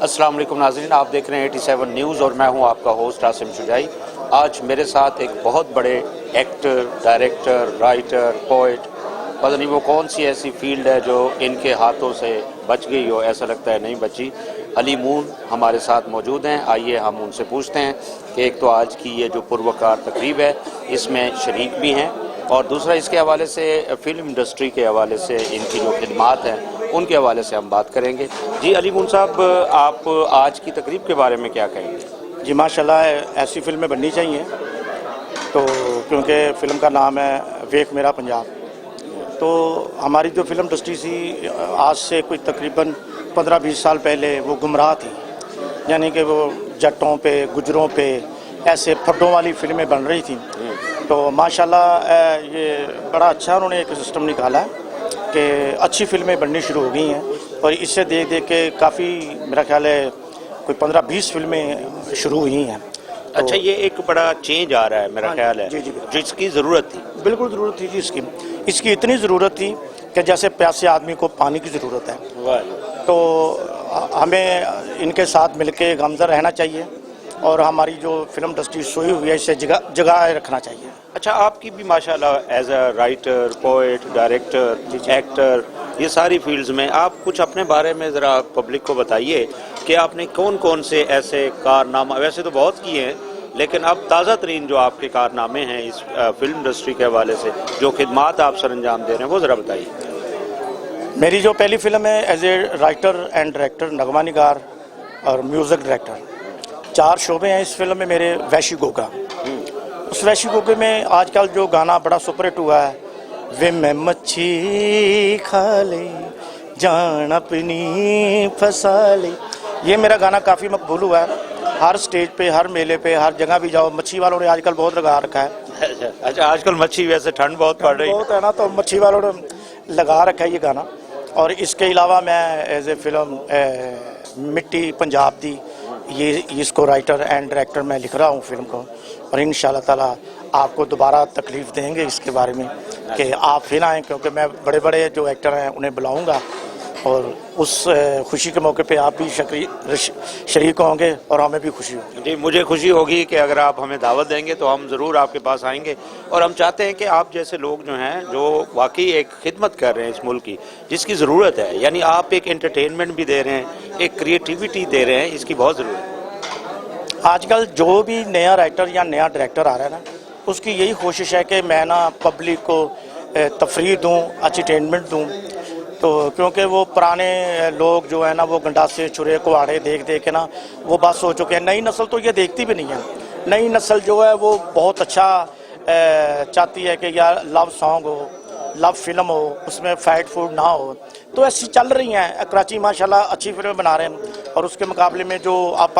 अस्सलाम वालेकुम नाज़रीन, आप देख रहे हैं 87 न्यूज़ और मैं हूं आपका होस्ट आसिम शुजाई। आज मेरे साथ एक बहुत बड़े एक्टर, डायरेक्टर, राइटर, पोएट, पता नहीं वो कौन सी ऐसी फील्ड है जो इनके हाथों से बच गई हो, ऐसा लगता है नहीं बची। अली मून हमारे साथ मौजूद हैं। आइए हम उनसे पूछते हैं कि एक तो आज की ये जो पुरवकार तकरीब है इसमें शरीक भी हैं और दूसरा इसके हवाले से फिल्म इंडस्ट्री के हवाले से इनकी जो खिदमात हैं उनके हवाले से हम बात करेंगे। जी अली मून साहब, आप आज की तकरीब के बारे में क्या कहेंगे? जी माशाल्लाह, ऐसी फिल्में बननी चाहिए तो, क्योंकि फ़िल्म का नाम है वेख मेरा पंजाब। तो हमारी जो फिल्म इंडस्ट्री थी आज से कोई तकरीबन 15-20 साल पहले वो गुमराह थी, यानी कि वो जट्टों पे, गुजरों पे ऐसे फड्डों वाली फिल्में बन रही थी। तो माशाल्लाह ये बड़ा अच्छा उन्होंने एक सिस्टम निकाला है कि अच्छी फिल्में बननी शुरू हो गई हैं और इससे देख देख के काफ़ी मेरा ख्याल है कोई 15-20 फिल्में शुरू हुई हैं। तो अच्छा, ये एक बड़ा चेंज आ रहा है मेरा ख्याल है, जी, जिसकी ज़रूरत थी। बिल्कुल ज़रूरत थी जी, इसकी इतनी ज़रूरत थी कि जैसे प्यासे आदमी को पानी की ज़रूरत है, तो हमें इनके साथ मिलके गामज़र रहना चाहिए और हमारी जो फिल्म इंडस्ट्री सोई हुई है इसे जगाए रखना चाहिए। अच्छा, आपकी भी माशाल्लाह as a writer, poet, director, actor, ये सारी फील्ड्स में आप कुछ अपने बारे में ज़रा पब्लिक को बताइए कि आपने कौन कौन से ऐसे कारनामा, वैसे तो बहुत किए हैं, लेकिन अब ताज़ा तरीन जो आपके कारनामे हैं इस फिल्म इंडस्ट्री के हवाले से, जो खिदमात आप सर अंजाम दे रहे हैं, वो ज़रा बताइए। मेरी जो पहली फिल्म है as a writer and director, Nagma Nigar और म्यूज़िक डायरेक्टर, 4 शोबे हैं इस फिल्म में मेरे। वैशी गोगा, उस वैशी गोगे में आजकल जो गाना बड़ा सुपरहिट हुआ है, वे मैं मच्छी खा ले जान अपनी फंसा ले, ये मेरा गाना काफ़ी मकबूल हुआ है। हर स्टेज पे, हर मेले पे, हर जगह भी जाओ, मच्छी वालों ने आजकल बहुत लगा रखा है। अच्छा, आजकल मच्छी, वैसे ठंड बहुत पड़ रही बहुत है ना, तो मच्छी वालों ने लगा रखा है ये गाना। और इसके अलावा मैं एज ए फिल्म मिट्टी पंजाब दी, ये इसको राइटर एंड डायरेक्टर मैं लिख रहा हूँ फिल्म को, और इंशाल्लाह ताला आपको दोबारा तकलीफ देंगे इसके बारे में कि आप फिर आएँ, क्योंकि मैं बड़े बड़े जो एक्टर हैं उन्हें बुलाऊँगा और उस खुशी के मौके पे आप भी शरीक होंगे और हमें भी खुशी होगी। जी, मुझे खुशी होगी कि अगर आप हमें दावत देंगे तो हम ज़रूर आपके पास आएंगे। और हम चाहते हैं कि आप जैसे लोग जो हैं, जो वाकई एक खिदमत कर रहे हैं इस मुल्क की, जिसकी ज़रूरत है, यानी आप एक एंटरटेनमेंट भी दे रहे हैं, एक क्रिएटिविटी दे रहे हैं, इसकी बहुत ज़रूरत है। आजकल जो भी नया राइटर या नया डायरेक्टर आ रहा है ना, उसकी यही कोशिश है कि मैं ना पब्लिक को तफरीह दूँ, एंटरटेनमेंट दूँ। तो क्योंकि वो पुराने लोग जो है ना, वो गंडासे, छुरे, कुहाड़े देख देख के ना वो बस हो चुके हैं। नई नस्ल तो ये देखती भी नहीं है। नई नस्ल जो है वो बहुत अच्छा चाहती है कि यार लव सॉन्ग हो, लव फिल्म हो, उसमें फाइट फूड ना हो। तो ऐसी चल रही हैं। कराची माशाल्लाह अच्छी फिल्में बना रहे हैं और उसके मुकाबले में जो आप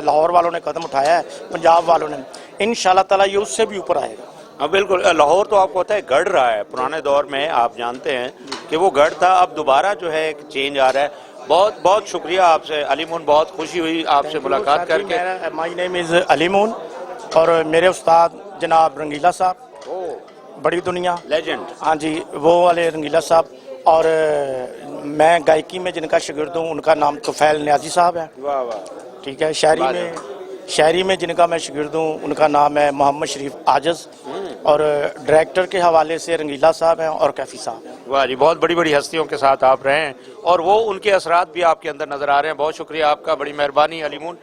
लाहौर वालों ने कदम उठाया है, पंजाब वालों ने, इंशाल्लाह ताला ये उससे भी ऊपर आएगा। हाँ बिल्कुल, लाहौर तो आपको पता है गढ़ रहा है, पुराने दौर में आप जानते हैं कि वो गढ़ था, अब दोबारा जो है एक चेंज आ रहा है। बहुत बहुत शुक्रिया आपसे अली मून, बहुत खुशी हुई आपसे मुलाकात करके। My name is Ali moon और मेरे उस्ताद जनाब रंगीला साहब, बड़ी दुनिया लेजेंड, हाँ जी, वो वाले रंगीला साहब। और मैं गायकी में जिनका शागिर्द हूँ उनका नाम तुफैल न्याजी साहब है। वाह वाह, ठीक है। शायरी में जिनका मैं शागिर्द हूँ उनका नाम है मोहम्मद शरीफ आजज, और डायरेक्टर के हवाले से रंगीला साहब हैं और कैफी साहब। वाह जी, बहुत बड़ी बड़ी हस्तियों के साथ आप रहे हैं और वो उनके असरात भी आपके अंदर नजर आ रहे हैं। बहुत शुक्रिया आपका, बड़ी मेहरबानी अली मून।